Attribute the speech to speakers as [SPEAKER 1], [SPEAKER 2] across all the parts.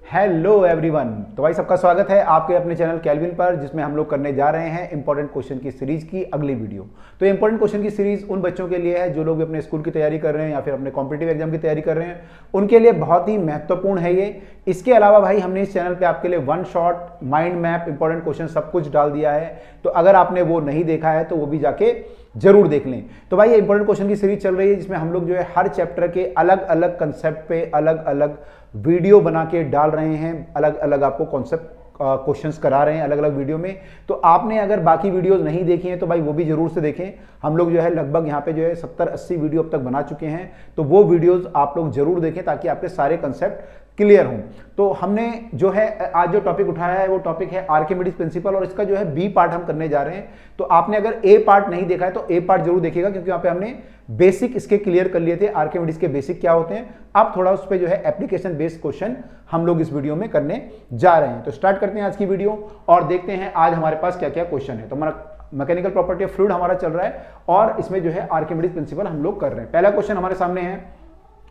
[SPEAKER 1] Hello everyone. तो भाई सबका स्वागत है आपके अपने चैनल कैल्विन पर, जिसमें हम लोग करने जा रहे हैं इंपॉर्टेंट क्वेश्चन की सीरीज की अगली वीडियो। तो इंपॉर्टेंट क्वेश्चन की सीरीज उन बच्चों के लिए है जो लोग भी अपने स्कूल की तैयारी कर रहे हैं या फिर अपने कॉम्पिटिटिव एग्जाम की तैयारी कर रहे हैं, उनके लिए बहुत ही महत्वपूर्ण है ये। इसके अलावा भाई हमने इस चैनल पर आपके लिए one shot mind map important question सब कुछ डाल दिया है। तो अगर आपने वो नहीं देखा है तो वो भी जाके जरूर देख लें। तो भाई ये इंपॉर्टेंट क्वेश्चन की सीरीज चल रही है जिसमें हम लोग जो है हर चैप्टर के अलग अलग कंसेप्ट पे अलग अलग वीडियो बना के डाल रहे हैं, अलग अलग आपको कॉन्सेप्ट क्वेश्चंस करा रहे हैं अलग अलग वीडियो में। तो आपने अगर बाकी वीडियोस नहीं देखी हैं तो भाई वो भी जरूर से देखें। हम लोग जो है लगभग यहाँ पे जो है 70-80 वीडियो अब तक बना चुके हैं, तो वो वीडियोस आप लोग जरूर देखें ताकि आपके सारे कंसेप्ट क्लियर हों। तो हमने जो है आज जो टॉपिक उठाया है वो टॉपिक है आर्किमिडीज प्रिंसिपल, और इसका जो है बी पार्ट हम करने जा रहे हैं। तो आपने अगर ए पार्ट नहीं देखा है तो ए पार्ट जरूर देखिएगा, क्योंकि वहां पे हमने बेसिक इसके क्लियर कर लिए थे, आर्किमिडीज के बेसिक क्या होते हैं। अब थोड़ा उस पर जो है एप्लीकेशन बेस्ड क्वेश्चन हम लोग इस वीडियो में करने जा रहे हैं। तो स्टार्ट करते हैं आज की वीडियो और देखते हैं आज हमारे पास क्या क्या क्वेश्चन है। तो हमारा मैकेनिकल प्रॉपर्टी ऑफ फ्लूइड हमारा चल रहा है और इसमें जो है आर्किमिडीज प्रिंसिपल हम लोग कर रहे हैं। पहला क्वेश्चन हमारे सामने है,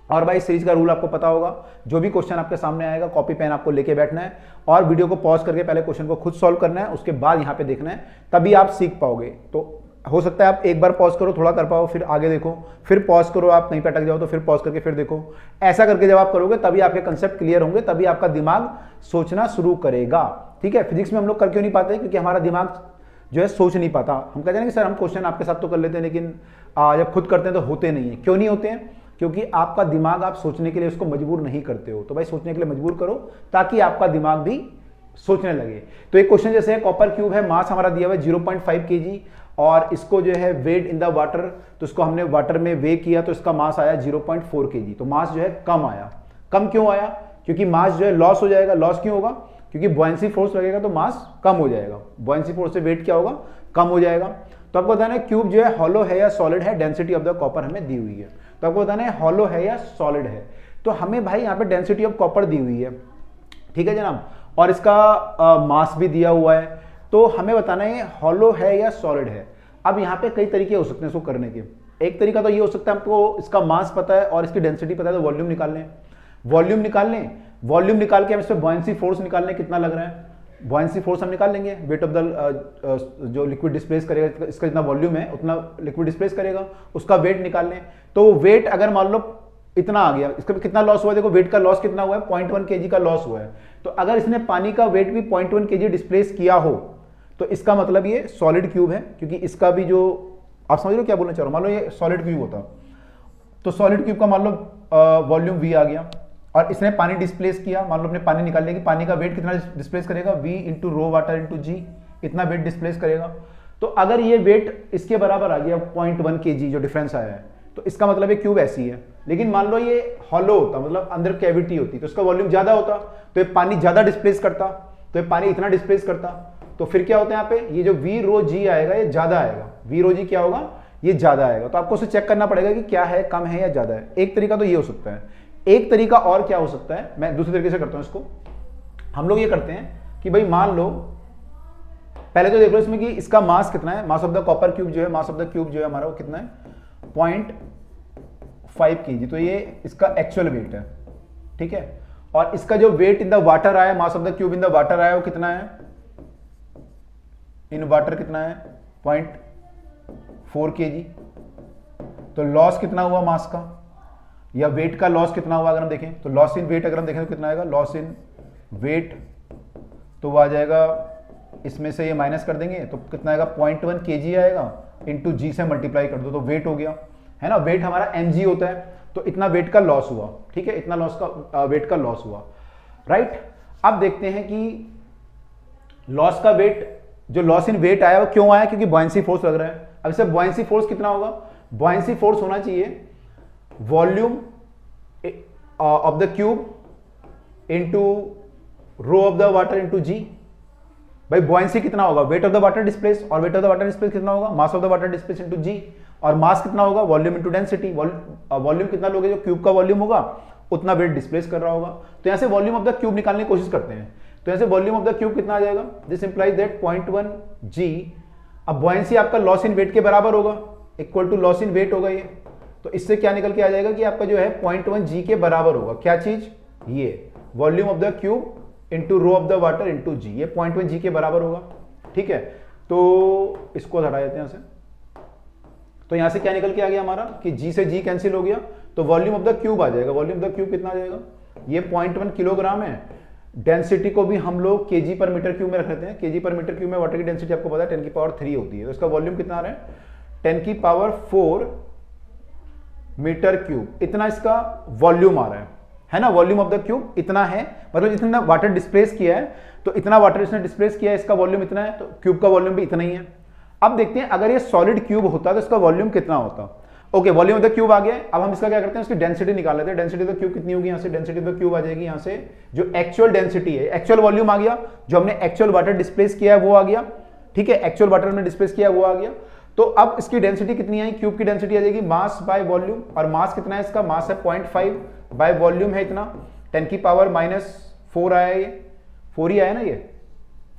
[SPEAKER 1] और भाई सीरीज का रूल आपको पता होगा, जो भी क्वेश्चन आपके सामने आएगा कॉपी पेन आपको लेके बैठना है और वीडियो को पॉज करके पहले क्वेश्चन को खुद सॉल्व करना है, उसके बाद यहाँ पे देखना है, तभी आप सीख पाओगे। तो हो सकता है आप एक बार पॉज करो, थोड़ा कर पाओ, फिर आगे देखो, फिर पॉज करो, आप कहीं पे अटक जाओ तो फिर पॉज करके फिर देखो। ऐसा करके जब आप करोगे तभी आपके कंसेप्ट क्लियर होंगे, तभी आपका दिमाग सोचना शुरू करेगा। ठीक है, फिजिक्स में हम लोग कर क्यों नहीं पाते? क्योंकि हमारा दिमाग जो है सोच नहीं पाता। हम कहते हैं कि सर हम क्वेश्चन आपके साथ तो कर लेते हैं लेकिन जब खुद करते हैं तो होते नहीं है। क्यों नहीं होते हैं? क्योंकि आपका दिमाग आप सोचने के लिए उसको मजबूर नहीं करते हो। तो भाई सोचने के लिए मजबूर करो ताकि आपका दिमाग भी सोचने लगे। तो एक क्वेश्चन जैसे है, कॉपर क्यूब है, मास हमारा दिया हुआ है 0.5 kg और इसको जो है वेट इन द वाटर, तो इसको हमने वाटर में वे किया तो इसका मास आया 0.4 kg। तो मास जो है कम आया। कम क्यों आया? क्योंकि मास जो है लॉस हो जाएगा। लॉस क्यों होगा? क्योंकि बॉयंसी फोर्स लगेगा तो मास कम हो जाएगा। बॉयंसी फोर्स से वेट क्या होगा? कम हो जाएगा। तो आपको बताना है क्यूब जो है हॉलो है या सॉलिड है, डेंसिटी ऑफ द कॉपर हमें दी हुई है। तो आपको बताना है हॉलो है या सॉलिड है। तो हमें भाई यहाँ पे डेंसिटी ऑफ कॉपर दी हुई है, ठीक है जनाब, और इसका मास भी दिया हुआ है। तो हमें बताना है हॉलो है या सॉलिड है। अब यहाँ पे कई तरीके हो सकते हैं इसको करने के। एक तरीका तो ये हो सकता है आपको इसका मास पता है और इसकी डेंसिटी पता है तो वॉल्यूम निकाल लें। वॉल्यूम निकाल लें, वॉल्यूम निकाल के हम इस पर बॉयंसी फोर्स निकालने कितना लग रहा है। बॉयंसी फोर्स हम निकाल लेंगे, वेट ऑफ द जो लिक्विड डिस्प्लेस करेगा, इसका जितना वॉल्यूम है उतना लिक्विड डिस्प्लेस करेगा, उसका वेट निकाल लें। तो वेट अगर मान लो इतना आ गया, इसका कितना लॉस हुआ है? देखो वेट का लॉस कितना हुआ है, 0.1 kg का लॉस हुआ है। तो अगर इसने पानी का वेट भी 0.1 kg डिस्प्लेस किया हो तो इसका मतलब ये सॉलिड क्यूब है, क्योंकि इसका भी जो आप समझ लो क्या बोलना चाह रहा हूं। मान लो ये सॉलिड क्यूब होता तो सॉलिड क्यूब का मान लो वॉल्यूम V आ गया और इसने पानी डिस्प्लेस किया। मान लो अपने पानी निकाल लेंगे, पानी का वेट कितना डिस्प्लेस करेगा? V into rho water into G, इतना वेट डिस्प्लेस करेगा। तो अगर ये वेट इसके बराबर आ गया 0.1 kg जो डिफरेंस आया है, तो इसका मतलब ये क्यूब ऐसी है। लेकिन मान लो ये हॉलो होता, मतलब अंदर कैविटी होती, तो इसका वॉल्यूम ज्यादा होता, तो ये पानी ज्यादा डिस्प्लेस करता, तो ये पानी इतना डिस्प्लेस करता। तो फिर क्या होता है यहाँ पे, ये जो V रो G आएगा ये ज्यादा आएगा। V रो G क्या होगा? ये ज्यादा आएगा। तो आपको उसे चेक करना पड़ेगा कि क्या है, कम है या ज्यादा है। एक तरीका तो ये हो सकता है। एक तरीका और क्या हो सकता है, मैं दूसरे तरीके से करता हूं इसको। हम लोग ये करते हैं कि भाई मान लो पहले तो देख लो इसमें कि इसका मास कितना है। मास ऑफ द कॉपर क्यूब जो है, मास ऑफ द क्यूब जो है हमारा वो कितना है? 0.5 kg। तो ये इसका एक्चुअल वेट है, ठीक है। और इसका जो वेट इन द वाटर आया, मास of the cube in the water आया, वो कितना है? इन वाटर कितना है? 0.4 kg। तो लॉस कितना हुआ मास का या वेट का? लॉस कितना हुआ अगर हम देखें तो लॉस इन वेट अगर हम देखें तो कितना आएगा? लॉस इन वेट तो वो आ जाएगा, इसमें से ये माइनस कर देंगे तो कितना आएगा? 0.1 kg आएगा, इंटू G से मल्टीप्लाई कर दो तो वेट हो गया, है ना। वेट हमारा mg होता है, तो इतना वेट का लॉस हुआ, ठीक है, इतना लॉस का वेट का लॉस हुआ, राइट। अब देखते हैं कि लॉस का वेट, जो लॉस इन वेट आया वो क्यों आया? क्योंकि बॉयंसी फोर्स लग रहा है। अब इसे बॉयंसी फोर्स कितना होगा? बॉयंसी फोर्स होना चाहिए volume of the cube into rho of the water into G। भाई बॉयंसी कितना होगा? Weight of the water displace, और weight of the water displace कितना होगा? Mass of the water displace into G। और मास कितना होगा? Volume into density. वॉल्यूम कितना लोगे? जो क्यूब का वॉल्यूम होगा उतना वेट डिस्प्लेस कर रहा होगा। तो यहां से वॉल्यूम ऑफ द क्यूब निकालने की कोशिश करते हैं। तो यहां से वॉल्यूम ऑफ द क्यूब कितना आ जाएगा? This implies that 0.1 G। अब बॉयंसी आपका लॉस इन वेट के बराबर होगा, equal to loss in weight होगा ये। तो इससे क्या निकल के आ जाएगा कि आपका जो है 0.1 G के बराबर होगा। क्या चीज? ये volume of the cube into rho of the water into g, ये 0.1 जी के बराबर होगा। ठीक है, तो इसको हटा देते हैं यहां से। तो यहां से क्या निकल के आ गया हमारा कि जी से जी कैंसिल हो गया, तो वॉल्यूम ऑफ द क्यूब आ जाएगा। वॉल्यूम ऑफ द क्यूब कितना आ जाएगा, ये 0.1 किलोग्राम है। डेंसिटी को भी हम लोग केजी पर मीटर क्यूब में रख लेते हैं। केजी पर मीटर क्यूब में वाटर की डेंसिटी आपको पता है 10 की पावर 3 होती है, तो इसका वॉल्यूम कितना आ रहा है 10 की पावर 4 मीटर क्यूब, इतना इसका वॉल्यूम आ रहा है ना। वॉल्यूम ऑफ द क्यूब इतना है, मतलब इतना वाटर डिस्प्लेस किया है, तो इतना वाटर इसने डिस्प्लेस किया है, इसका वॉल्यूम इतना है, तो क्यूब का वॉल्यूम भी इतना ही है। अब देखते हैं अगर ये सॉलिड क्यूब होता तो इसका वॉल्यूम कितना होता। Okay, volume of the cube आ गया। अब हम इसका क्या करते हैं, उसकी डेंसिटी निकाल लेते हैं। डेंसिटी ऑफ द क्यूब कितनी होगी, यहां से डेंसिटी ऑफ द क्यूब आ जाएगी, यहां से जो एक्चुअल डेंसिटी है, एक्चुअल वॉल्यूम आ गया, जो हमने एक्चुअल वाटर डिस्प्लेस किया है वो आ गया। ठीक है, एक्चुअल वाटर में डिस्प्लेस किया वो आ गया। तो अब इसकी डेंसिटी कितनी आई, क्यूब की डेंसिटी आ जाएगी मास बाय वॉल्यूम, और मास कितना है इसका, मास है 0.5 बाय वॉल्यूम है इतना, 10 की पावर -4 आया, ये 4 ही आया ना, ये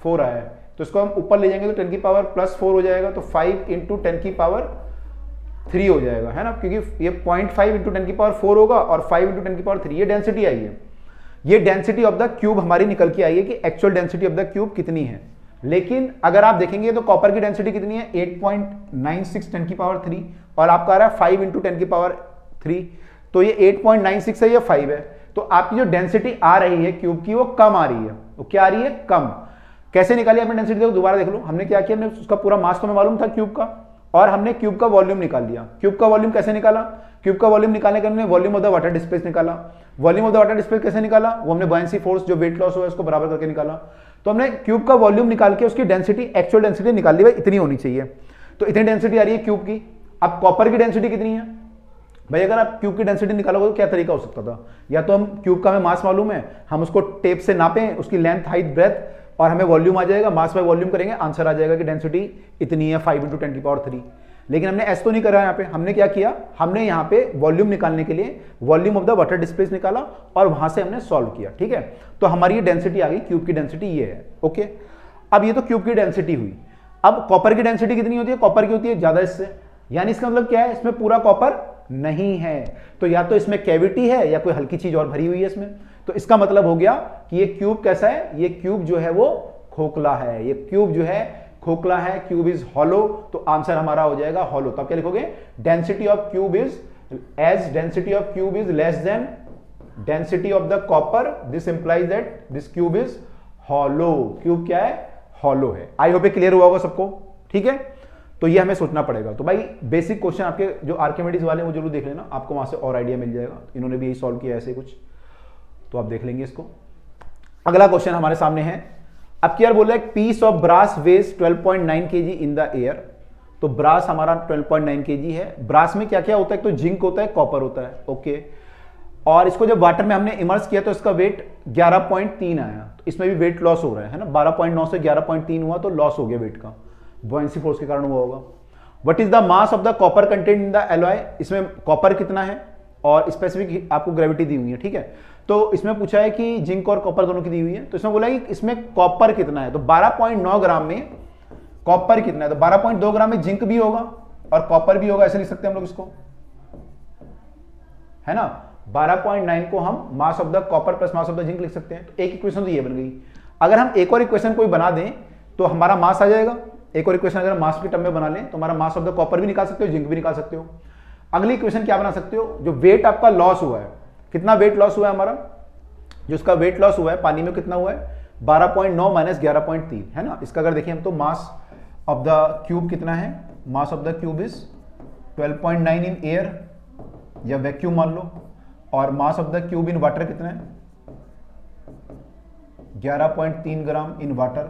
[SPEAKER 1] 4 आया है। तो इसको हम ऊपर ले जाएंगे तो 10 की पावर +4 हो जाएगा, तो 5 × 10 की पावर 3 हो जाएगा, है ना, क्योंकि ये 0.5 × 10 की पावर 4 होगा और 5 × 10 की पावर 3, ये डेंसिटी आई है। ये डेंसिटी ऑफ द क्यूब हमारी निकल के आई है कि actual density of the cube कितनी है। लेकिन अगर आप देखेंगे तो कॉपर की डेंसिटी कितनी है 8.96 10 की पावर 3, और आपका आ रहा है 5 × 10 की पावर 3, तो ये 8.96 है, ये 5 है। तो आपकी जो डेंसिटी आ रही है क्यूब की वो कम आ रही है। वो क्या आ रही है, कम। कैसे निकाली आपने डेंसिटी, देखो दोबारा देख लो। हमने क्या किया, हमने उसका पूरा मास तो हमें मालूम था क्यूब का, और हमने क्यूब का वॉल्यूम निकाल लिया। क्यूब का वॉल्यूम कैसे निकाला, क्यूब का वॉल्यूम निकालने के हमने volume of the water displace निकाला। Volume of the water displace कैसे निकाला, वो हमने बॉयंसी फोर्स जो वेट लॉस हुआ है उसको बराबर करके निकाला। तो हमने क्यूब का वॉल्यूम निकाल के उसकी डेंसिटी, एक्चुअल डेंसिटी निकाल ली, भाई इतनी होनी चाहिए, तो इतनी डेंसिटी आ रही है क्यूब की। अब कॉपर की डेंसिटी कितनी है भाई, अगर आप क्यूब की डेंसिटी निकालोगे तो क्या तरीका हो सकता था, या तो हम क्यूब का हमें मास मालूम है, हम उसको टेप से नापें, उसकी लेंथ हाइट ब्रेथ, और हमें वॉल्यूम आ जाएगा, मास बाय वॉल्यूम करेंगे, आंसर आ जाएगा कि डेंसिटी इतनी है 5 × 10 की पावर 3। लेकिन हमने ऐसा तो नहीं करा यहाँ पे। हमने क्या किया, हमने यहाँ पे वॉल्यूम निकालने के लिए volume of the water displace निकाला और वहां से हमने सॉल्व किया। ठीक है, तो हमारी ये डेंसिटी आ गई, क्यूब की डेंसिटी ये है। ओके, अब ये तो क्यूब की डेंसिटी हुई। अब कॉपर की डेंसिटी कितनी होती है, कॉपर की होती है ज्यादा इससे, यानी इसका मतलब क्या है, इसमें पूरा कॉपर नहीं है, तो या तो इसमें कैविटी है या कोई हल्की चीज और भरी हुई है इसमें। तो इसका मतलब हो गया कि ये क्यूब कैसा है, ये क्यूब जो है वो खोखला है, ये क्यूब जो है खोखला है, क्यूब इज हॉलो, तो आंसर हमारा हो जाएगा हॉलो। तो आप क्या लिखोगे, density of cube is as density of cube is less than density of the copper, this implies that this cube is hollow. Cube क्या है, हॉलो है। आई होप क्लियर हुआ होगा सबको। ठीक है, तो ये हमें सोचना पड़ेगा। तो भाई बेसिक क्वेश्चन आपके जो आर्किमिडीज वाले वो जरूर देख लेना, आपको वहां से और आइडिया मिल जाएगा। इन्होंने भी यही सॉल्व किया ऐसे कुछ, तो आप देख लेंगे इसको। अगला क्वेश्चन हमारे सामने है, अब क्या बोल रहा है, piece of brass weighs 12.9 kg in the air. तो ब्रास हमारा 12.9 kg है। ब्रास में क्या क्या होता है, तो जिंक होता है, कॉपर होता है। ओके, और इसको जब वाटर में हमने इमर्स किया तो इसका वेट 11.3 आया, तो इसमें भी वेट लॉस हो रहा है ना, 12.9 से 11.3 हुआ तो लॉस हो गया वेट का, बॉयंसी फोर्स के कारण हुआ होगा। What is the mass of the copper content in the alloy, इसमें कॉपर कितना है और स्पेसिफिक आपको ग्रेविटी दी हुई है। ठीक है, तो इसमें पूछा है कि जिंक और कॉपर दोनों की दी हुई है, तो इसमें बोला है कि इसमें कॉपर कितना है, तो 12.9 ग्राम में कॉपर कितना है, तो 12.2 ग्राम में जिंक भी होगा और कॉपर भी होगा, ऐसे लिख सकते हैं हम लोग इसको, है ना। 12.9 को हम मास of the copper plus mass of the zinc लिख सकते हैं। तो एक इक्वेशन तो ये बन गई। अगर हम एक और इक्वेशन कोई बना दें तो हमारा मास आ जाएगा। एक और इक्वेशन अगर मास के टर्म में बना लें तो हमारा मास ऑफ द कॉपर भी निकाल सकते हो, जिंक भी निकाल सकते हो। अगली इक्वेशन क्या बना सकते हो, जो वेट आपका लॉस हुआ है, कितना वेट लॉस हुआ है हमारा, जो इसका वेट लॉस हुआ है पानी में कितना हुआ है, 12.9 माइनस 11.3, है ना। इसका अगर देखें हम तो मास ऑफ द क्यूब कितना है, मास of the cube is 12.9 in air या वैक्यूम मान लो, और मास of the cube in water कितना है 11.3 ग्राम इन वाटर।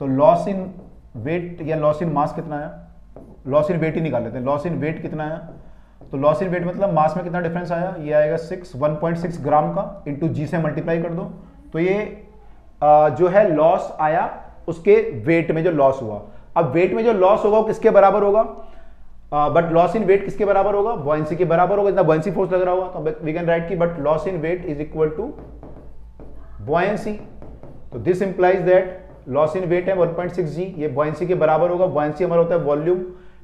[SPEAKER 1] तो लॉस इन वेट या लॉस इन मास कितना आया, लॉस इन वेट ही निकाल लेते हैं, लॉस इन वेट कितना आया, तो लॉस इन वेट मतलब मास में कितना डिफरेंस आया, ये आएगा 1.6 ग्राम का, इंटू जी से मल्टीप्लाई कर दो, तो ये जो है लॉस आया उसके वेट में जो लॉस हुआ। अब वेट में जो लॉस होगा वो किसके बराबर होगा, बट लॉस इन वेट किसके बराबर होगा, बॉयंसी के बराबर होगा, इतना बॉयंसी फोर्स लग रहा होगा, तो वी कैन राइट की but loss in weight is equal to buoyancy. तो this implies that loss in weight है 1.6 जी, ये बॉयंसी के बराबर होगा। बॉयंसी हमारा होता है volume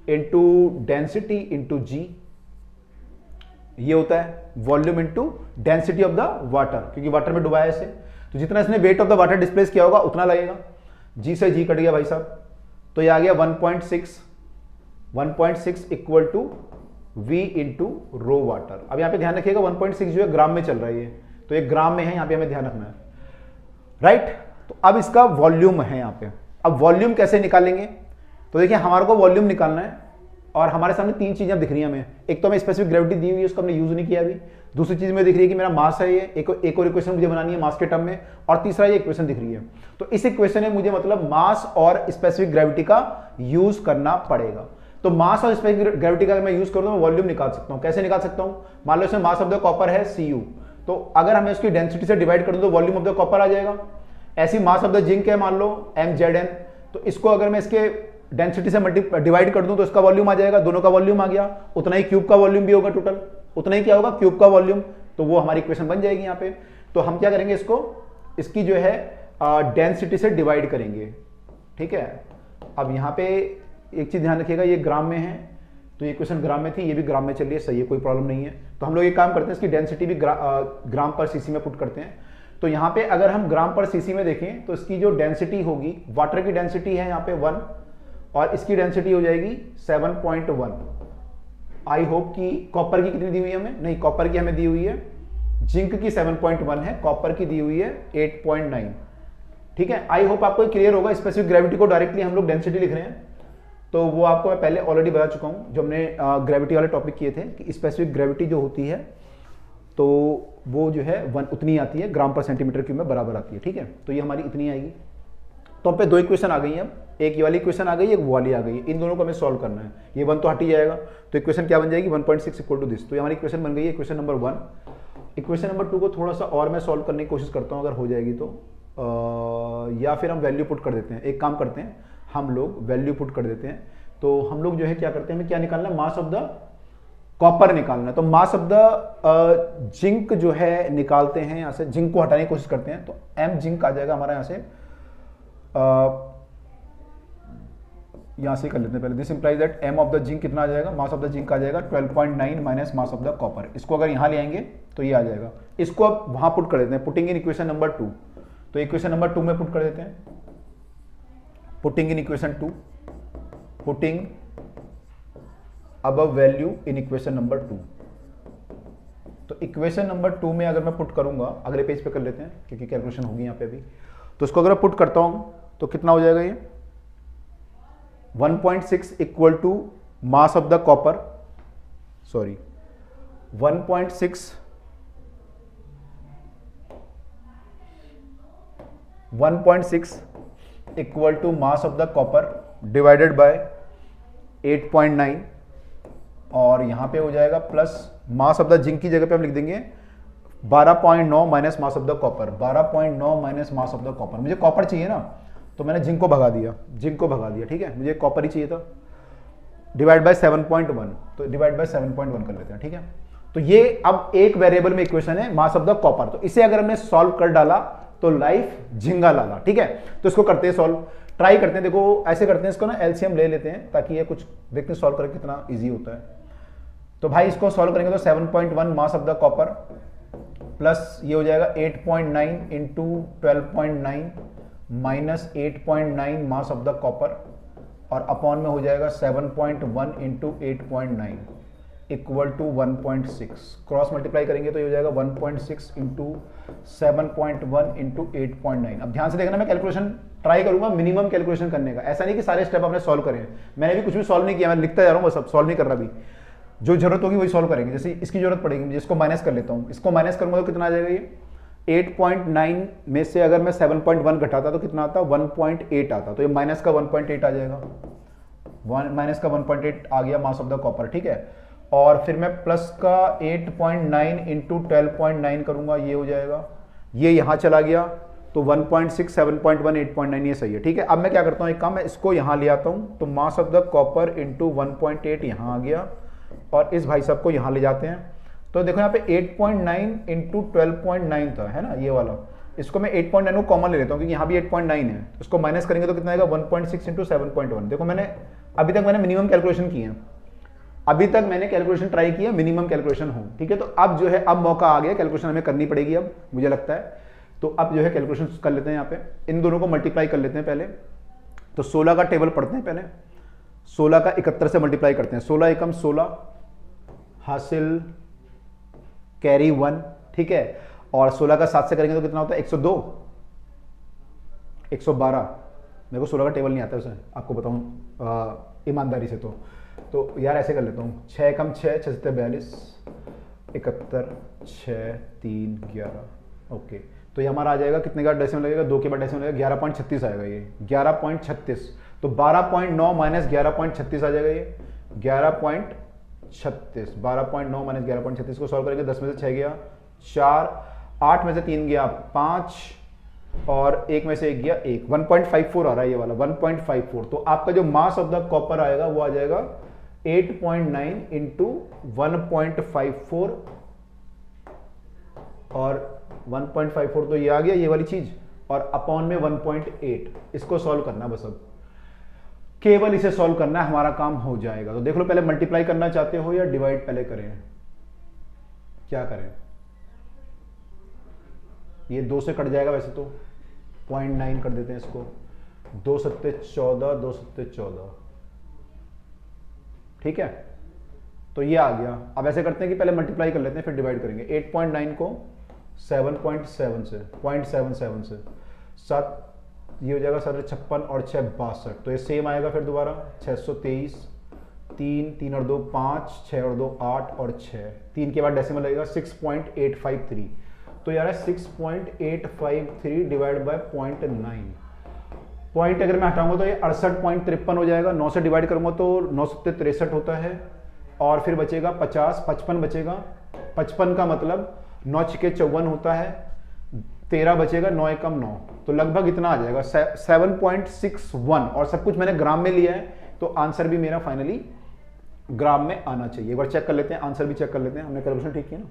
[SPEAKER 1] into density into g, ये होता है volume into density of the water, क्योंकि वाटर में डुबाया इसे, तो जितना इसने wait of the water displace किया होगा उतना लगेगा। जी से जी कट गया भाई साहब, तो ये आ गया 1.6 equal to V into rho water. अब यहाँ पे ध्यान रखिएगा 1.6 जो है ग्राम में चल रहा है ये, तो ये ग्राम में है, यहाँ पे हमें ध्यान रखना है, राइट। तो अब इसका वॉल्यूम है यहाँ पे। अब वॉल्यूम कैसे निकालेंगे, तो देखिए हमारे को वॉल्यूम निकालना है और हमारे सामने तीन चीजें दिख रही हैं हमें। एक तो हमें स्पेसिफिक ग्रेविटी दी हुई है, उसको हमने यूज नहीं किया अभी। दूसरी चीज में दिख रही है कि मेरा मास है, ये एक और इक्वेशन मुझे बनानी है मास के टर्म में, और तीसरा ये इक्वेशन दिख रही है। तो इस इक्वेशन में मुझे मतलब मास और स्पेसिफिक ग्रेविटी का यूज करना पड़ेगा। तो मास और स्पेसिफिक ग्रेविटी का मैं यूज करूँ तो मैं वॉल्यूम निकाल सकता हूँ। कैसे निकाल सकता हूँ, मान लो इसमें मास ऑफ द कॉपर है Cu, तो अगर हमें उसकी डेंसिटी से डिवाइड कर दूं तो वॉल्यूम ऑफ द कॉपर आ जाएगा। ऐसी मास ऑफ द जिंक है मान लो MZn, तो इसको अगर मैं इसके डेंसिटी से डिवाइड कर दूं तो इसका वॉल्यूम आ जाएगा, दोनों का वॉल्यूम आ गया, उतना ही क्यूब का वॉल्यूम भी होगा, टोटल उतना ही क्या होगा क्यूब का वॉल्यूम, तो वो हमारी इक्वेशन बन जाएगी यहाँ पे। तो हम क्या करेंगे, इसको इसकी जो है डेंसिटी से डिवाइड करेंगे, ठीक है। अब यहाँ पे एक चीज ध्यान रखिएगा, ये ग्राम में है, तो ये इक्वेशन ग्राम में थी, ये भी ग्राम में चल रही है, सही है, कोई प्रॉब्लम नहीं है। तो हम लोग एक काम करते हैं, इसकी डेंसिटी भी ग्राम पर सीसी में पुट करते हैं। तो यहाँ पे अगर हम ग्राम पर सीसी में देखें तो इसकी जो डेंसिटी होगी, वाटर की डेंसिटी है यहाँ पे 1 और इसकी डेंसिटी हो जाएगी 7.1। आई होप कि कॉपर की कितनी दी हुई है हमें, नहीं कॉपर की हमें दी हुई है, जिंक की 7.1 है, कॉपर की दी हुई है 8.9, ठीक है। आई होप आपको क्लियर होगा। स्पेसिफिक ग्रेविटी को डायरेक्टली हम लोग डेंसिटी लिख रहे हैं, तो वो आपको मैं पहले ऑलरेडी बता चुका हूं, जो हमने ग्रेविटी वाले टॉपिक किए थे कि स्पेसिफिक ग्रेविटी जो होती है तो वो जो है 1 उतनी आती है, ग्राम पर सेंटीमीटर क्यूब में बराबर आती है, ठीक है। तो ये हमारी इतनी आएगी। तो हम पे दो इक्वेशन आ गई हैं, अब एक ये वाली इक्वेशन आ गई, एक वो वाली आ गई है, इन दोनों को हमें सॉल्व करना है। ये 1 तो हट ही जाएगा, तो इक्वेशन क्या बन जाएगी 1.6 इक्वल टू दिस। तो ये हमारी इक्वेशन बन गई है, इक्वेशन नंबर 1। इक्वेशन नंबर 2 को थोड़ा सा और मैं सॉल्व करने की कोशिश करता हूँ, अगर हो जाएगी तो या फिर हम वैल्यू पुट कर देते हैं। एक काम करते हैं, हम लोग वैल्यू पुट कर देते हैं। तो हम लोग जो है क्या करते हैं, हमें क्या निकालना है, मास ऑफ द कॉपर निकालना है। तो मास ऑफ द जिंक जो है निकालते हैं, यहां से जिंक को हटाने की कोशिश करते हैं, तो m जिंक आ जाएगा हमारा यहां से, यहां से कर लेते हैं पहले। This implies that m of the zinc कितना आ जाएगा, मास ऑफ द जिंक आ जाएगा 12.9 minus mass of the copper. इसको अगर यहां ले आएंगे तो ये आ जाएगा, इसको अब वहां पुट कर देते हैं, पुटिंग इन इक्वेशन नंबर 2। तो इक्वेशन नंबर 2 में पुट कर देते हैं, putting in equation 2, putting above value in equation number 2। तो इक्वेशन नंबर 2 में अगर मैं पुट करूंगा, अगले पेज पे कर लेते हैं क्योंकि कैलकुलेशन होगी यहाँ पे अभी। तो इसको अगर मैं पुट करता हूं तो कितना हो जाएगा, ये 1.6 equal to mass of the copper, sorry 1.6 equal to mass of the copper divided by 8.9, और यहां पे हो जाएगा plus mass of the zinc की जगह पे हम लिख देंगे 12.9 minus mass of the copper, 12.9 minus mass of the copper. मुझे कॉपर चाहिए ना, तो मैंने जिंक को भगा दिया, ठीक है, मुझे कॉपर ही चाहिए था, डिवाइड बाय 7.1, तो डिवाइड बाय 7.1 कर लेते हैं, ठीक है। तो ये अब एक वेरिएबल में इक्वेशन है मास ऑफ द कॉपर, तो इसे अगर हमने सॉल्व कर डाला तो लाइफ झिंगा लाला, ठीक है। तो इसको करते हैं सॉल्व, ट्राई करते हैं। देखो ऐसे करते हैं, इसको ना एलसीएम ले लेते हैं ताकि ये कुछ देखते हैं सॉल्व करके कितना इजी होता है। तो भाई इसको सॉल्व करेंगे तो 7.1 mass of the copper plus ये हो जाएगा 8.9 into 12.9 minus 8.9 mass of the copper, और अपॉन में हो जाएगा 7.1 into 8.9 equal to 1.6। Cross multiply करेंगे तो ये हो जाएगा 1.6 इंटू 7.1 इंटू 8.9। अब ध्यान से देखना, मैं कैलकुलेशन ट्राई करूंगा मिनिमम कैलकुलेशन करने का, ऐसा नहीं कि सारे स्टेप आपने सॉल्व करें। मैंने भी कुछ भी सॉल्व नहीं किया, मैं लिखता जा रहा हूँ बस, अब सॉल्व नहीं कर रहा। अभी जो जरूरत होगी वही सॉल्व करेंगे। जैसे इसकी जरूरत पड़ेगी मुझे, इसको माइनस कर लेता हूँ, इसको माइनस करूंगा तो कितना आ जाएगा, ये 8.9 में से अगर मैं 7.1 घटाता तो कितना आता, 1.8 आता, तो ये माइनस का 1.8 आ जाएगा, माइनस का 1.8 आ गया मास ऑफ द कॉपर, ठीक है। और फिर मैं प्लस का 8.9 इंटू 12.9 करूंगा, ये हो जाएगा, ये यहां चला गया, तो 1.6 7.1 8.9 ये सही है, ठीक है। अब मैं क्या करता हूं, एक काम, मैं इसको यहां ले आता हूं, तो मास ऑफ द कॉपर इंटू 1.8 यहां आ गया, और इस भाई साहब को यहां ले जाते हैं। तो देखो यहाँ पे 8.9 इंटू 12.9 था, है ना ये वाला, इसको मैं 8.9 को कॉमन ले लेता हूँ क्योंकि यहाँ भी 8.9 है, इसको माइनस करेंगे तो कितना आएगा 1.6 इंटू 7.1। देखो मैंने अभी तक मिनिमम कैलकुलेशन की है, अभी तक मैंने कैलकुलेशन ट्राई किया, मिनिमम कैलकुलेशन हो, ठीक है। तो अब जो है, अब मौका आ गया, कैलकुलेशन हमें करनी पड़ेगी अब, मुझे लगता है। तो अब जो है कैलकुलेशन कर लेते हैं, यहाँ पे इन दोनों को मल्टीप्लाई कर लेते हैं पहले। तो 16 का टेबल पढ़ते हैं पहले, 16 का 71 से मल्टीप्लाई करते हैं। 16 एकम 16 हासिल कैरी 1, ठीक है। और 16 का 7 से करेंगे तो कितना होता है, 102, 112। मेरे को 16 का टेबल नहीं आता है, उसे आपको बताऊं ईमानदारी से। तो यार ऐसे कर लेता हूँ, 6 कम 6, 6 से 42, 71, 6, 3, 11। ओके, तो ये हमारा आ जाएगा, कितने का डेसिमल लगेगा, 2 के बाद डेसिमल लगेगा, 11.36 आएगा ये, 11.36। तो 12.9 माइनस 11.36 आ जाएगा ये, 11.36। 12.9 माइनस 11.36 को सॉल्व करेंगे, 10 में से 6 गया 4, 8 में से 3 गया 5, और 1 में से 1 गया 1, 1.54 आ रहा है ये वाला, 1.54। तो आपका जो मास ऑफ द कॉपर आएगा वो आ जाएगा 8.9 इंटू 1.54, और 1.54 तो ये आ गया, ये वाली चीज, और अपॉन में 1.8। इसको सॉल्व करना बस, अब केवल इसे सॉल्व करना है, हमारा काम हो जाएगा। तो देख लो, पहले मल्टीप्लाई करना चाहते हो या डिवाइड पहले करें, क्या करें? ये 2 से कट जाएगा वैसे तो, 0.9 कर देते हैं इसको, 2 सत्ते 14, 2 सत्ते 14, ठीक है। तो ये आ गया। अब ऐसे करते हैं कि पहले मल्टीप्लाई कर लेते हैं फिर डिवाइड करेंगे। 8.9 को 7.7 से, 0.77 से 7, ये हो जाएगा 756 और 6 62। तो ये सेम आएगा फिर दोबारा, 623, 3, 3 और 2 5, 6 और 2 8 और 6, 3 के बाद डेसिमल लगेगा 6.853। तो यार 6.853 डिवाइड बाय 0.9, पॉइंट अगर मैं हटाऊंगा तो ये 68.53 हो जाएगा। 9 से डिवाइड करूंगा तो 9 सत्ते 63 होता है, और फिर बचेगा 50, 55 बचेगा। 55 का मतलब 9 छिके 54 होता है, 13 बचेगा, 9 एकम 9, तो लगभग इतना आ जाएगा 7.61। और सब कुछ मैंने ग्राम में लिया है, तो आंसर भी मेरा फाइनली ग्राम में आना चाहिए। एक बार चेक कर लेते हैं, आंसर भी चेक कर लेते हैं, हमने कैलकुलेशन ठीक किया ना,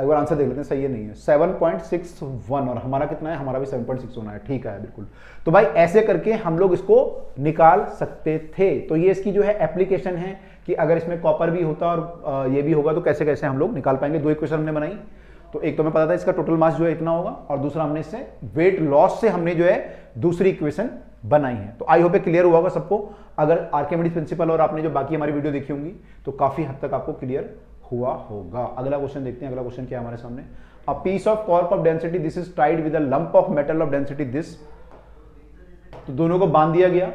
[SPEAKER 1] एक बार आंसर देख लेते हैं सही है नहीं है। 7.61, और हमारा कितना है, हमारा भी 7.6 होना है, ठीक है बिल्कुल। तो भाई ऐसे करके हम लोग इसको निकाल सकते थे। तो ये इसकी जो है एप्लीकेशन है कि अगर इसमें कॉपर भी होता और ये भी होगा तो कैसे कैसे हम लोग निकाल पाएंगे। 2 इक्वेशन हमने बनाई, तो एक तो हमें पता था इसका टोटल मास जो है इतना होगा, और दूसरा हमने इससे वेट लॉस से हमने जो है दूसरी इक्वेशन बनाई है। तो आई होप क्लियर हुआ होगा सबको। अगर आर्किमिडीज प्रिंसिपल और आपने जो बाकी हमारी वीडियो देखी होंगी तो काफी हद तक आपको क्लियर हुआ होगा। अगला क्वेश्चन देखते हैं, अगला क्वेश्चन क्या है हमारे सामने। A piece of cork of density this is tied with a lump of metal of density this. तो दोनों को बांध दिया गया,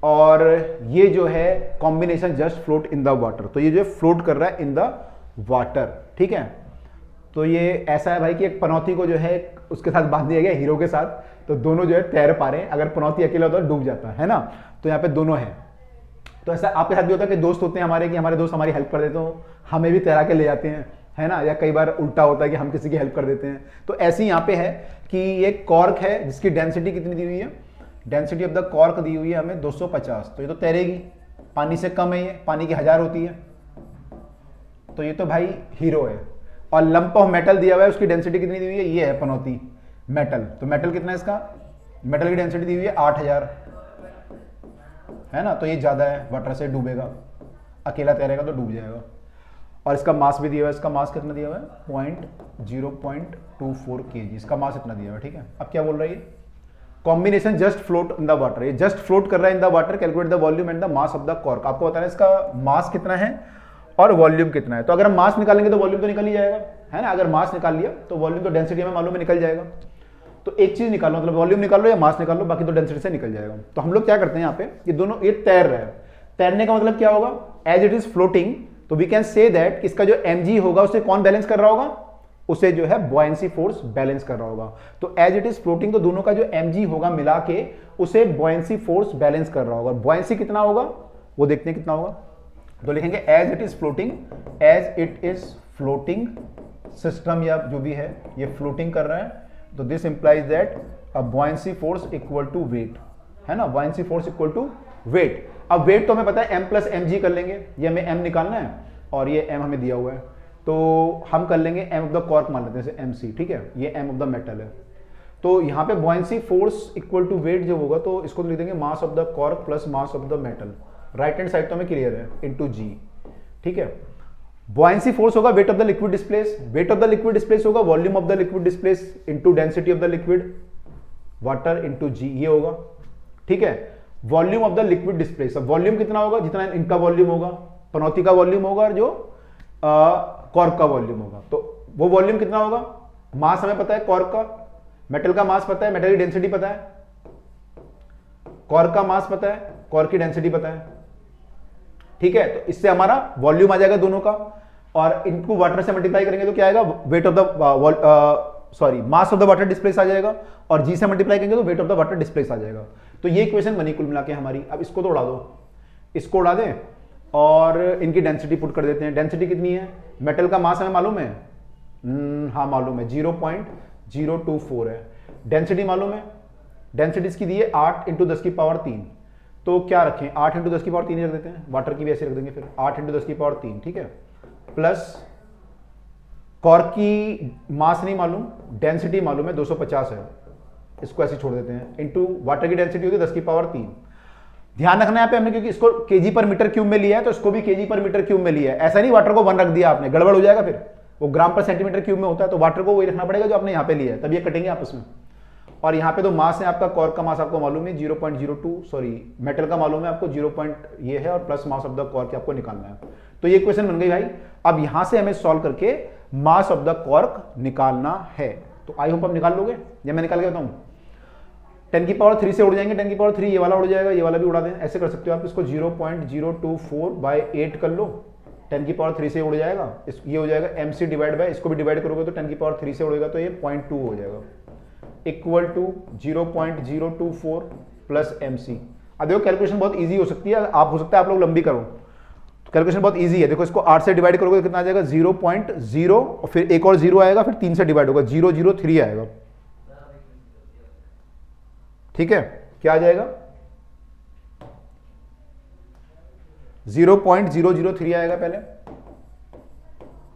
[SPEAKER 1] और ये जो है combination just float in the water. तो ये जो फ्लोट कर रहा है इन द वाटर, ठीक है। तो ये ऐसा है भाई कि एक पनौती को जो है उसके साथ बांध दिया गया, हीरो के साथ, तो दोनों जो है तैर पा रहे हैं। अगर पनौती अकेला होता तो डूब जाता है ना, तो यहाँ पे दोनों है। तो ऐसा आपके साथ भी होता है कि दोस्त होते हैं हमारे, कि हमारे दोस्त हमारी हेल्प कर देते हो, हमें भी तैरा के ले जाते हैं, है ना, या कई बार उल्टा होता है कि हम किसी की हेल्प कर देते हैं। तो ऐसे ही यहाँ पे है कि ये कॉर्क है जिसकी डेंसिटी कितनी दी हुई है, डेंसिटी ऑफ द कॉर्क दी हुई है हमें 250। तो ये तो तैरेगी, पानी से कम है, ये पानी की 1000 होती है, तो ये तो भाई हीरो है। और लंप ऑफ मेटल दिया हुआ है, उसकी डेंसिटी कितनी दी हुई है, ये है पनौती मेटल। तो मेटल कितना है इसका, मेटल की डेंसिटी दी हुई है 8000, है ना। तो ये ज्यादा है, वाटर से डूबेगा, अकेला तैरेगा तो डूब जाएगा। और इसका मास भी दिया हुआ है, इसका मास कितना दिया हुआ है 0.24 kg, इसका मास इतना दिया हुआ है, ठीक है। अब क्या बोल रहा है ये, combination just float in the water, ये जस्ट फ्लोट कर रहा है in the water, calculate the volume and the mass of the cork. आपको बताना है इसका मास कितना है और वॉल्यूम कितना है। तो अगर हम मास निकालेंगे तो वॉल्यूम तो निकल ही जाएगा, है ना। अगर मास निकाल लिया तो वॉल्यूम तो डेंसिटी हमें मालूम है निकल जाएगा। तो एक चीज निकालो, मतलब वॉल्यूम निकाल लो या मास निकाल लो, बाकी तो डेंसिटी से निकल जाएगा। तो हम लोग क्या करते हैं यहाँ पे, ये दोनों ये तैर रहे हैं। तैरने का मतलब क्या होगा, एज इट इज फ्लोटिंग, तो वी कैन से दैट इसका जो mg होगा उसे कौन बैलेंस कर रहा होगा, उसे जो है बॉयंसी फोर्स बैलेंस कर रहा होगा। तो एज इट इज फ्लोटिंग, तो दोनों का जो mg होगा मिला के उसे बॉयंसी फोर्स बैलेंस कर रहा होगा। बॉयंसी कितना होगा वो देखते हैं कितना होगा। तो लिखेंगे as it is floating, as it is floating system या जो भी है ये फ्लोटिंग कर रहा है, तो this implies that a buoyancy force equal to weight, है ना। Buoyancy force equal to weight. अब वेट तो हमें पता है m प्लस mg कर लेंगे, ये हमें m निकालना है और ये m हमें दिया हुआ है, तो हम कर लेंगे m ऑफ द कॉर्क मान लेते हैं mc, ठीक है। ये m ऑफ द मेटल है। तो यहाँ पे buoyancy force equal to weight जो होगा तो इसको लिख देंगे mass of the cork plus mass of the metal. Right hand side तो हमें क्लियर है, इनटू g। ठीक है। बुआयंसी फोर्स होगा weight of the liquid displace, weight of the liquid displace होगा volume of the liquid displace into density of the liquid water into g, ये होगा, ठीक है। Volume of the liquid displace, अब volume कितना होगा, जितना इनका वॉल्यूम होगा, पनौती का वॉल्यूम होगा और जो कॉर्क का वॉल्यूम होगा, तो वो वॉल्यूम कितना होगा, मास हमें पता है कॉर्क का, मेटल का मास पता है, मेटल की डेंसिटी पता है, कॉर्क का मास पता है, कॉर्क की डेंसिटी पता है, ठीक है। तो इससे हमारा वॉल्यूम आ जाएगा दोनों का, और इनको वाटर से मल्टीप्लाई करेंगे तो क्या आएगा, weight of the mass of the water displace आ जाएगा, और जी से मल्टीप्लाई करेंगे तो weight of the water displace आ जाएगा। तो ये इक्वेशन बनी कुल मिला के हमारी। अब इसको तो उड़ा दो, इसको उड़ा दें और इनकी डेंसिटी पुट कर देते हैं। डेंसिटी कितनी है, मेटल का मास हमें मालूम है, हाँ मालूम है, 0.024 है। डेंसिटी मालूम है, डेंसिटी इसकी दी है 8 × 10⁻3, तो क्या रखें, 8 × 10⁻3 ही रख देते हैं, वाटर की भी ऐसे रख देंगे फिर 8 × 10⁻3, ठीक है। प्लस कॉर्क की मास नहीं मालूम, डेंसिटी मालूम है 250 है, इसको ऐसे छोड़ देते हैं, इनटू वाटर की डेंसिटी होती है 10⁻3। ध्यान रखना है यहाँ पे हमने, क्योंकि इसको केजी पर मीटर क्यूब में लिया है तो इसको भी केजी पर मीटर क्यूब में लिया है। ऐसा नहीं वाटर को 1 रख दिया आपने, गड़बड़ हो जाएगा, फिर वो ग्राम पर सेंटीमीटर क्यूब में होता है, तो वाटर को वही रखना पड़ेगा जो आपने यहाँ पे लिया है, तब ये कटेंगे आपस में। और यहाँ पे तो मास है आपका, कॉर्क का मास आपको मालूम है 0.02, सॉरी मेटल का मालूम है आपको 0. ये है, और plus mass of the cork आपको निकालना है। तो ये क्वेश्चन बन गई भाई। अब यहां से हमें सॉल्व करके मास ऑफ द कॉर्क निकालना है, तो आई होप आप निकाल लोगे, या मैं निकाल के बताऊं। 10⁻3 से उड़ जाएंगे, 10⁻3 ये वाला उड़ जाएगा, ये वाला भी उड़ा दें, ऐसे कर सकते हो आप। इसको 0.024/8 कर लो, 10⁻3 से उड़ जाएगा, ये हो जाएगा mc डिवाइड बाय, इसको भी डिवाइड करोगे तो 10⁻3 से उड़ेगा तो ये 0.2 हो जाएगा, इक्वल टू 0.024 प्लस mc। अब देखो कैलकुलेशन बहुत इजी हो सकती है, आप हो सकता है आप लोग लंबी करो, तो कैलकुलेशन बहुत इजी है। देखो इसको 8 से डिवाइड करोगे तो कितना आ जाएगा, 0.0 और फिर एक और 0 आएगा, फिर 3 से डिवाइड होगा, 003 आएगा, ठीक है। क्या आ जाएगा, 0.003 आएगा पहले,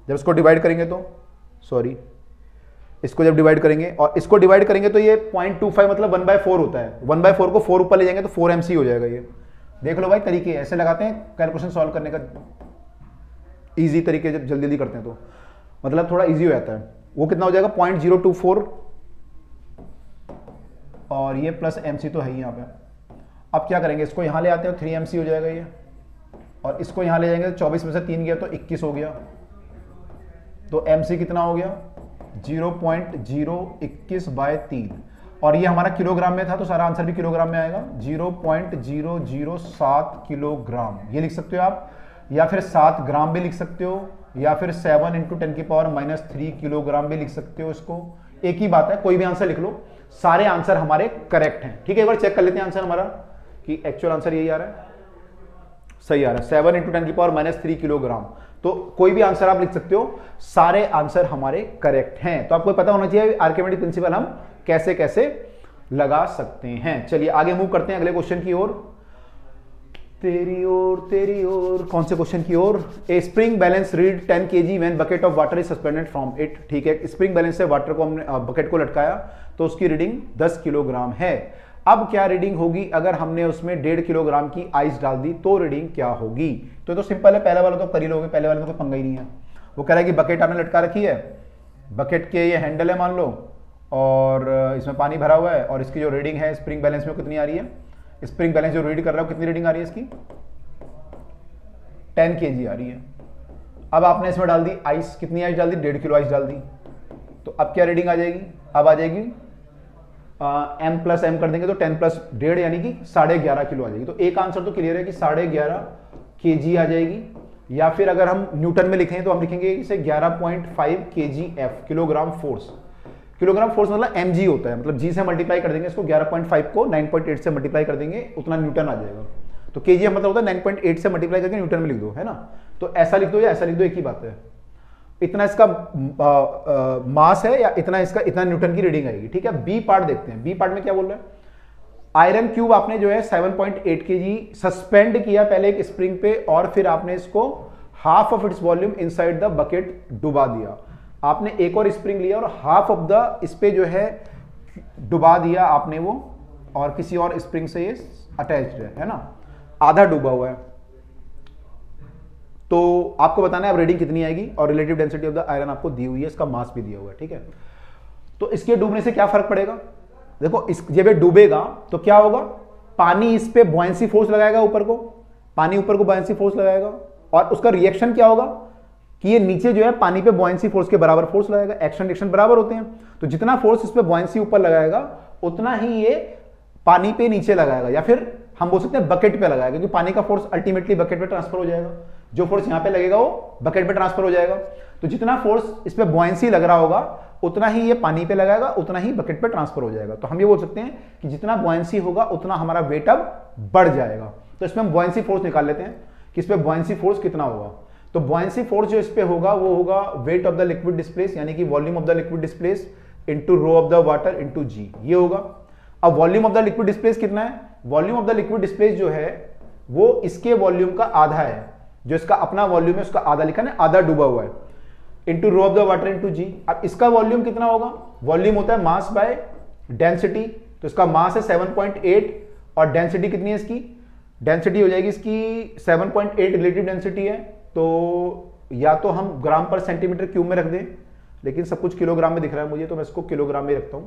[SPEAKER 1] जब इसको डिवाइड करेंगे तो, सॉरी इसको जब डिवाइड करेंगे और इसको डिवाइड करेंगे तो ये 0.25 मतलब 1/4 होता है। 1/4 को 4 ऊपर ले जाएंगे तो 4 mc हो जाएगा। ये देख लो भाई, तरीके ऐसे लगाते हैं कैलकुलेशन सॉल्व करने का, इजी तरीके जब जल्दी जल्दी करते हैं तो मतलब थोड़ा इजी हो जाता है। वो कितना हो जाएगा, 0.024 और ये प्लस mc तो है ही यहाँ पे। अब क्या करेंगे, इसको यहाँ ले आते हैं, 3 mc हो जाएगा ये, और इसको यहाँ ले जाएंगे तो 24 में से 3 गया तो 21 हो गया, तो mc कितना हो गया, 0.021/3, और ये हमारा किलोग्राम में था तो सारा आंसर भी किलोग्राम में आएगा, 0.007 किलोग्राम ये लिख सकते हो आप, या फिर 7 ग्राम भी लिख सकते हो, या फिर 7 × 10⁻³ किलोग्राम भी लिख सकते हो। इसको एक ही बात है, कोई भी आंसर लिख लो, सारे आंसर हमारे करेक्ट हैं, ठीक है। एक बार चेक कर लेते हैं आंसर हमारा कि एक्चुअल आंसर यही आ रहा है, सही आ रहा है, 7 × 10⁻³ किलोग्राम। तो कोई भी आंसर आप लिख सकते हो, सारे आंसर हमारे करेक्ट हैं। तो आपको पता होना चाहिए आर्किमिडीज प्रिंसिपल हम कैसे कैसे लगा सकते हैं। चलिए आगे मूव करते हैं अगले क्वेश्चन की ओर, तेरी ओर कौन से क्वेश्चन की ओर। A spring balance read 10 kg when bucket of water is suspended from it, ठीक है। स्प्रिंग बैलेंस से वाटर को हमने बकेट को लटकाया तो उसकी रीडिंग 10 किलोग्राम है। अब क्या रीडिंग होगी अगर हमने उसमें 1.5 किलोग्राम की आइस डाल दी, तो रीडिंग क्या होगी। तो सिंपल है, पहले वाला तो कर ही लोगे, पहले वाले में कोई पंगा ही नहीं है। वो कह रहा है कि बकेट आपने लटका रखी है, बकेट के ये हैंडल है मान लो, और इसमें पानी भरा हुआ है, और इसकी जो रीडिंग है स्प्रिंग बैलेंस में कितनी आ रही है, स्प्रिंग बैलेंस जो रीड कर रहा है कितनी रीडिंग आ रही है इसकी, 10 kg आ रही है। अब आपने इसमें डाल दी आइस, कितनी आइस डाल दी, 1.5 किलो आइस डाल दी, तो अब क्या रीडिंग आ जाएगी, अब आ जाएगी m + m कर देंगे तो 10 + 1.5 यानी कि 11.5 किलो आ जाएगी। तो एक आंसर तो क्लियर है कि 11.5 kg आ जाएगी, या फिर अगर हम न्यूटन में लिखें तो हम लिखेंगे इसे 11.5 kgf, kilogram force. Kilogram force मतलब mg होता है, मतलब g से मल्टीप्लाई कर देंगे इसको, 11.5 को 9.8 से मल्टीप्लाई कर देंगे, उतना न्यूटन आ जाएगा। तो kg मतलब होता है 9.8 से मल्टीप्लाई करके न्यूटन में लिख दो, है ना। तो ऐसा लिख दो या ऐसा लिख दो, एक ही बात है। इतना इसका मास है या इतना न्यूटन की रीडिंग आएगी, ठीक है। बी पार्ट देखते हैं, बी पार्ट में क्या बोल रहा है। आयरन क्यूब आपने जो है 7.8 kg सस्पेंड किया पहले एक स्प्रिंग पे, और फिर आपने इसको half of its volume inside the bucket डुबा दिया। आपने एक और स्प्रिंग लिया और हाफ ऑफ द इस पे जो है डुबा दिया आपने वो, और किसी और स्प्रिंग से ये अटैच्ड है ना, आधा डूबा हुआ है। तो आपको बताना है अब रीडिंग कितनी आएगी, और relative density of the iron आपको दी हुई है, इसका मास भी दिया हुआ है, ठीक है। तो इसके डूबने से क्या फर्क पड़ेगा, देखो इस जब ये डूबेगा तो क्या होगा, पानी इस पे बॉयंसी फोर्स लगाएगा, ऊपर को पानी ऊपर को बॉयंसी फोर्स लगाएगा, और उसका रिएक्शन क्या होगा कि ये नीचे जो है पानी पे बॉयंसी फोर्स के बराबर फोर्स लगाएगा, एक्शन रिएक्शन बराबर होते हैं, तो जितना फोर्स इस पे बॉयंसी ऊपर लगाएगा उतना ही ये पानी पे नीचे लगाएगा, या फिर हम बोल सकते हैं बकेट पे लगाएगा, क्योंकि पानी का फोर्स अल्टीमेटली बकेट पे ट्रांसफर हो जाएगा, जो फोर्स यहां पे लगेगा वो बकेट पे ट्रांसफर हो जाएगा। तो जितना फोर्स इस पे बॉयंसी लग रहा होगा उतना ही ये पानी पे लगाएगा, उतना ही बकेट पे ट्रांसफर हो जाएगा। तो हम ये बोल सकते हैं कि जितना बॉयंसी होगा उतना हमारा वेट अब बढ़ जाएगा। तो इसमें हम बॉयंसी फोर्स निकाल लेते हैं कि इस पे बॉयंसी फोर्स कितना होगा। तो बॉयंसी फोर्स जो इस पे होगा वो होगा weight of the liquid displace, यानी कि volume of the liquid displace into rho of the water into g, ये होगा। अब volume of the liquid displace कितना है, volume of the liquid displace जो है वो इसके वॉल्यूम का आधा है, जो इसका अपना वॉल्यूम है उसका आधा लिखा है, आधा डूबा हुआ है, into rho of the water into g. अब इसका वॉल्यूम कितना होगा, वॉल्यूम होता है मास बाय डेंसिटी, तो इसका मास है 7.8 और डेंसिटी कितनी है इसकी, डेंसिटी हो जाएगी इसकी 7.8 रिलेटिव डेंसिटी है, तो या तो हम ग्राम पर सेंटीमीटर क्यूब में रख दें, लेकिन सब कुछ किलोग्राम में दिख रहा है मुझे, तो मैं इसको किलोग्राम में रखता हूं।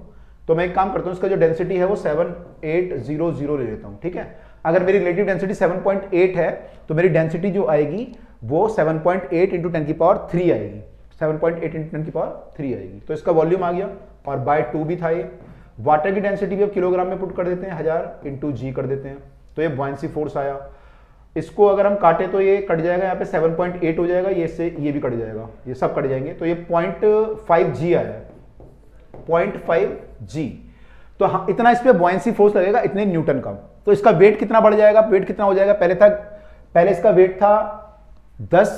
[SPEAKER 1] तो मैं एक काम करता हूं, इसका जो डेंसिटी है वो 7800 ले लेता हूं, ठीक है। अगर मेरी रिलेटिव डेंसिटी 7.8 है तो मेरी डेंसिटी जो आएगी वो 7.8 इंटू 10 की पावर 3 आएगी, 7.8 इंटू 10 की पावर 3 आएगी। तो इसका वॉल्यूम आ गया, और बाय 2 भी था ये। वाटर की डेंसिटी भी अब किलोग्राम में पुट कर देते हैं, 1000 इंटू जी कर देते हैं, तो ये बॉयंसी फोर्स आया। इसको अगर हम काटे तो ये कट जाएगा, यहाँ पे 7.8 हो जाएगा, ये से ये भी कट जाएगा, ये सब कट जाएंगे, तो ये 0.5 जी आया है, 0.5 जी। तो हम इतना इस पे बॉयंसी फोर्स लगेगा, इतने न्यूटन का। तो इसका वेट कितना बढ़ जाएगा, वेट कितना हो जाएगा, पहले इसका वेट था 10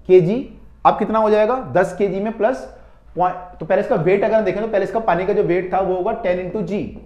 [SPEAKER 1] केजी, अब कितना हो जाएगा 10 केजी में प्लस तो पहले इसका वेट अगर देखें तो पहले इसका पानी का जो वेट था वो होगा 10 इंटू जी,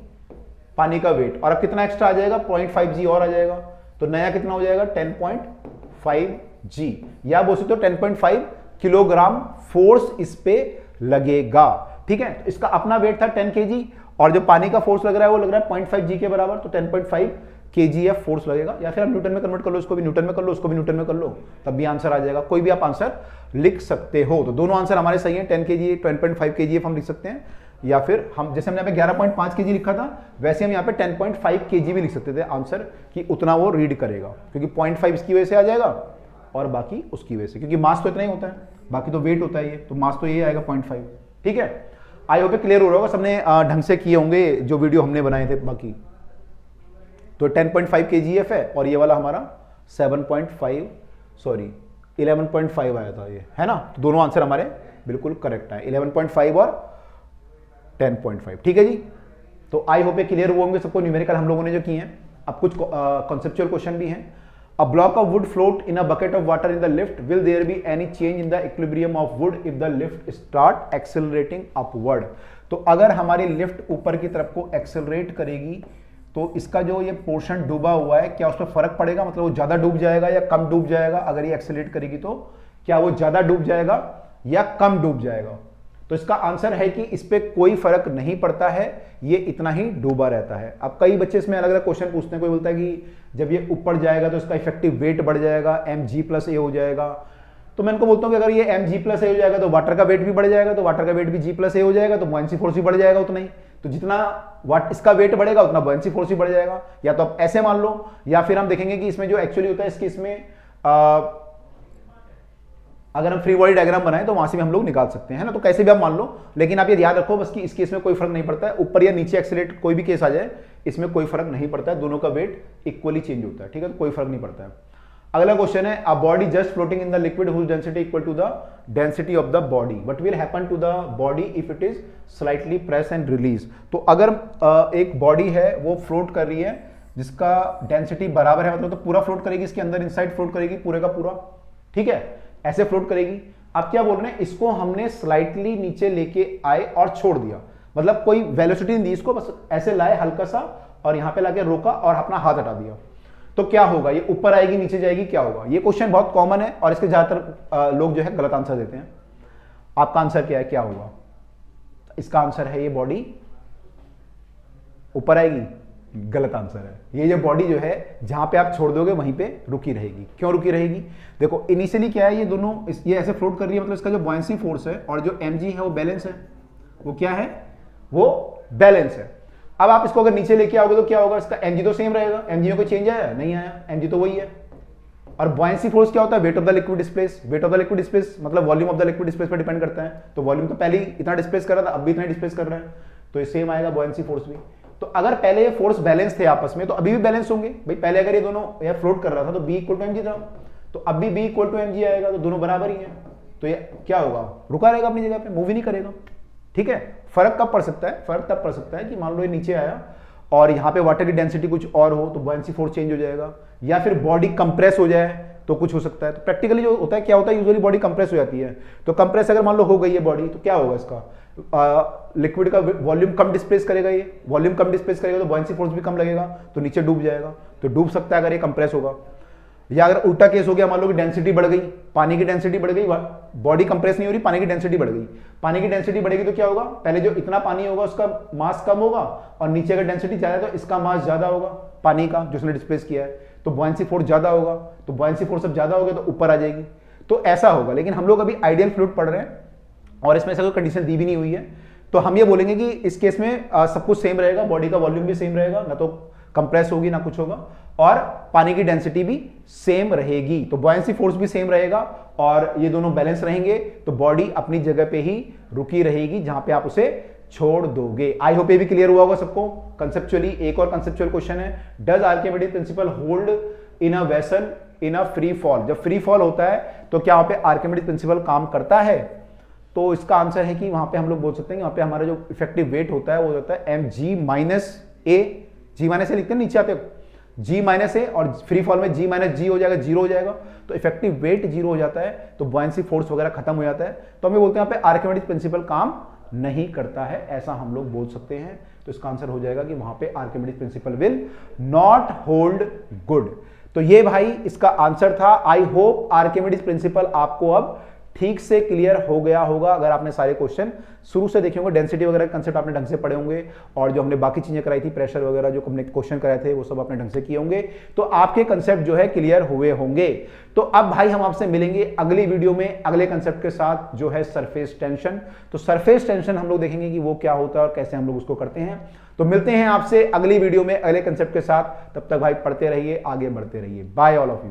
[SPEAKER 1] पानी का वेट, और अब कितना एक्स्ट्रा आ जाएगा 0.5 जी और आ जाएगा, तो नया कितना हो जाएगा 10.5 जी, या बोल सकते हो 10.5 किलोग्राम फोर्स इस पे लगेगा, ठीक है। इसका अपना वेट था 10 केजी, और जो पानी का फोर्स लग रहा है वो लग रहा है 0.5 जी के बराबर, तो 10.5 kgf फोर्स लगेगा, या फिर आप न्यूटन में कन्वर्ट कर लो, इसको भी न्यूटन में कर लो, उसको भी न्यूटन में कर लो, तब भी आंसर आ जाएगा। कोई भी आप आंसर लिख सकते हो, तो दोनों आंसर हमारे सही हैं, 10 kg 10.5 kgf हम लिख सकते हैं, या फिर हम जैसे हमने यहाँ पे 11.5 kg लिखा था वैसे हम यहाँ पे 10.5 kg भी लिख सकते थे आंसर, कि उतना वो रीड करेगा, क्योंकि 0.5 इसकी वजह से आ जाएगा और बाकी उसकी वजह से, क्योंकि मास तो इतना ही होता है, बाकी तो वेट होता है ये, तो मास तो ये आएगा 0.5, ठीक है। आई होप क्लियर हो रहा होगा, सबने ढंग से किए होंगे जो वीडियो हमने बनाए थे बाकी। तो 10.5 kgf है, और ये वाला हमारा 11.5 आया था ये, है ना। तो दोनों आंसर हमारे बिल्कुल करेक्ट है, 11.5 और 10.5, ठीक है जी। तो आई होप क्लियर हुए होंगे सबको न्यूमेरिकल हम लोगों ने जो किए हैं। अब कुछ कॉन्सेप्चुअल क्वेश्चन भी हैं। A block of wood float in a bucket of water in the lift. Will there be any change in the equilibrium of wood if the lift start accelerating upward? तो अगर हमारी lift ऊपर की तरफ को accelerate करेगी तो इसका जो ये पोर्शन डूबा हुआ है क्या उस पर फर्क पड़ेगा, मतलब वो ज्यादा डूब जाएगा या कम डूब जाएगा। अगर ये एक्सेलरेट करेगी तो क्या वो ज्यादा डूब जाएगा या कम डूब जाएगा। तो इसका आंसर है कि इस पे कोई फर्क नहीं पड़ता है, ये इतना ही डूबा रहता है। अब कई बच्चे इसमें अलग अलग क्वेश्चन पूछते हैं, कोई बोलता है कि जब ये ऊपर जाएगा तो इसका इफेक्टिव वेट बढ़ जाएगा, mg+a हो जाएगा। तो मैं इनको बोलता हूँ कि अगर ये mg+a हो जाएगा तो वाटर का वेट भी बढ़ जाएगा, तो वाटर का वेट भी g+a हो जाएगा, तो बॉयंसी फोर्स भी बढ़ जाएगा उतना ही। तो जितना इसका वेट बढ़ेगा उतना बॉयंसी फोर्स भी बढ़ जाएगा। या तो आप ऐसे मान लो, या फिर हम देखेंगे कि इसमें जो एक्चुअली होता है इसके इसमें अगर हम फ्री बॉडी डायग्राम बनाएं तो वहां से भी हम लोग निकाल सकते हैं ना। तो कैसे भी आप मान लो, लेकिन आप ये याद रखो बस कि इस केस में कोई फर्क नहीं पड़ता है, ऊपर या नीचे एक्सेलरेट कोई भी केस आ जाए इसमें कोई फर्क नहीं पड़ता है, दोनों का वेट इक्वली चेंज होता है, ठीक है। तो कोई फर्क नहीं पड़ता है। अगला क्वेश्चन है, a body just floating in the liquid whose density equal to the density of the body, what will happen to the body if it is slightly press and release. तो अगर एक बॉडी है वो float कर रही है जिसका density बराबर है, मतलब तो पूरा फ्लोट करेगी, इसके अंदर इनसाइड फ्लोट करेगी पूरे का पूरा, ठीक है, ऐसे फ्लोट करेगी। अब क्या बोल रहे हैं, इसको हमने स्लाइटली नीचे लेके आए और छोड़ दिया, मतलब कोई वेलोसिटी नहीं दी इसको, बस ऐसे लाए हल्का सा और यहां पे लाके रोका और अपना हाथ हटा दिया, तो क्या होगा, ये ऊपर आएगी नीचे जाएगी, क्या होगा। ये क्वेश्चन बहुत कॉमन है और इसके ज्यादातर लोग जो है गलत आंसर देते हैं। आपका आंसर क्या है, क्या होगा। इसका आंसर है ये बॉडी ऊपर आएगी, गलत आंसर है। ये जो बॉडी जो है जहां पे आप छोड़ दोगे वहीं पे रुकी रहेगी। क्यों रुकी रहेगी? देखो इनिशियली क्या है, ये दोनों ये ऐसे फ्लोट कर रही है, मतलब इसका जो बॉयंसी फोर्स है और जो mg है वो बैलेंस है। वो क्या है? वो बैलेंस है। अब आप इसको अगर नीचे लेके आओगे तो क्या होगा? इसका mg तो सेम रहेगा। mg में कोई चेंज आया? नहीं आया, mg तो वही है। और बॉयंसी फोर्स क्या होता है? Weight of the liquid displace. Weight of the liquid displace मतलब volume of the liquid displace पर डिपेंड करता है। तो वॉल्यूम तो पहले ही इतना डिस्प्लेस कर रहा था, अब भी इतना डिस्प्लेस कर रहा है, तो ये सेम आएगा बॉयंसी फोर्स भी। तो अगर पहले ये फोर्स बैलेंस थे आपस में तो अभी भी बैलेंस होंगे भाई। पहले अगर ये दोनों ये फ्लोट कर रहा था तो b इक्वल टू mg था, तो अब भी b इक्वल टू mg आएगा, तो दोनों बराबर ही है। तो ये क्या होगा? रुका रहेगा अपनी जगह पे, मूव ही नहीं करेगा। ठीक है। फर्क कब पड़ सकता है? फर्क तब पड़ सकता है कि मान लो ये नीचे आया और यहाँ पे वाटर की डेंसिटी कुछ और हो तो बॉयंसी फोर्स चेंज हो जाएगा, या फिर बॉडी कंप्रेस हो जाए तो कुछ हो सकता है। तो प्रैक्टिकली जो होता है क्या होता है, यूजुअली बॉडी कंप्रेस हो जाती है। तो कंप्रेस अगर मान लो हो गई है बॉडी तो क्या होगा? इसका लिक्विड का वॉल्यूम कम डिस्प्लेस करेगा, ये वॉल्यूम कम डिस्प्लेस करेगा तो बॉयंसी फोर्स भी कम लगेगा, तो नीचे डूब जाएगा। तो डूब सकता है अगर ये कंप्रेस होगा। या अगर उल्टा केस हो गया, मान लो कि डेंसिटी बढ़ गई, पानी की डेंसिटी बढ़ गई, बॉडी कंप्रेस नहीं हो रही, पानी की डेंसिटी बढ़ गई। पानी की डेंसिटी बढ़ेगी तो क्या होगा? पहले जो इतना पानी होगा उसका मास कम होगा, और नीचे अगर डेंसिटी ज्यादा है तो इसका मास ज्यादा होगा पानी का जो उसने डिस्प्लेस किया है, तो बॉयंसी फोर्स ज्यादा होगा। तो बॉयंसी फोर्स अब ज्यादा होगा तो ऊपर आ जाएगी। तो ऐसा होगा। लेकिन हम लोग अभी आइडियल फ्लूइड पढ़ रहे हैं और इसमें ऐसा कोई कंडीशन दी भी नहीं हुई है, तो हम ये बोलेंगे कि इस केस में सब कुछ सेम रहेगा, बॉडी का वॉल्यूम भी सेम रहेगा, ना तो कंप्रेस होगी ना कुछ होगा, और पानी की डेंसिटी भी सेम रहेगी। तो बॉयंसी फोर्स भी सेम रहेगा और ये दोनों बैलेंस रहेंगे, तो बॉडी अपनी जगह पे ही रुकी रहेगी जहां पे आप उसे छोड़ दोगे। आई होप ये भी क्लियर हुआ होगा सबको कंसेप्चुअली। एक और कंसेप्चुअल क्वेश्चन है, does Archimedes principal hold in a vessel in a free fall? जब फ्री फॉल होता है तो क्या वहां पे आर्किमिडीज प्रिंसिपल काम करता है? तो इसका आंसर है कि वहां पे हम लोग बोल सकते हैं कि वहां पे हमारा जो इफेक्टिव वेट होता है वो होता है mg माइनस ए। जी माइनस ए लिखते हैं नीचे आते g माइनस ए, और फ्री फॉल में g माइनस जी हो जाएगा, जीरो हो जाएगा, तो इफेक्टिव वेट जीरो हो जाता है, तो बॉयंसी फोर्स वगैरह खत्म हो जाता है। तो हमें बोलते हैं यहाँ पे आर्किमिडीज प्रिंसिपल काम नहीं करता है, ऐसा हम लोग बोल सकते हैं। तो इसका आंसर हो जाएगा कि वहां पे Archimedes principal will not hold good. तो ये भाई इसका आंसर था। आई होप आर्किमिडीज प्रिंसिपल आपको अब ठीक से क्लियर हो गया होगा अगर आपने सारे क्वेश्चन शुरू से देखे होंगे। डेंसिटी वगैरह के कंसेप्ट आपने ढंग से पढ़े होंगे, और जो हमने बाकी चीजें कराई थी, प्रेशर वगैरह जो हमने क्वेश्चन कराए थे वो सब आपने ढंग से किए होंगे, तो आपके कंसेप्ट जो है क्लियर हुए होंगे। तो अब भाई हम आपसे मिलेंगे अगली वीडियो में अगले कंसेप्ट के साथ, जो है सरफेस टेंशन। तो सरफेस टेंशन हम लोग देखेंगे कि वो क्या होता है और कैसे हम लोग उसको करते हैं। तो मिलते हैं आपसे अगली वीडियो में अगले कंसेप्ट के साथ। तब तक भाई पढ़ते रहिए, आगे बढ़ते रहिए। Bye all of you.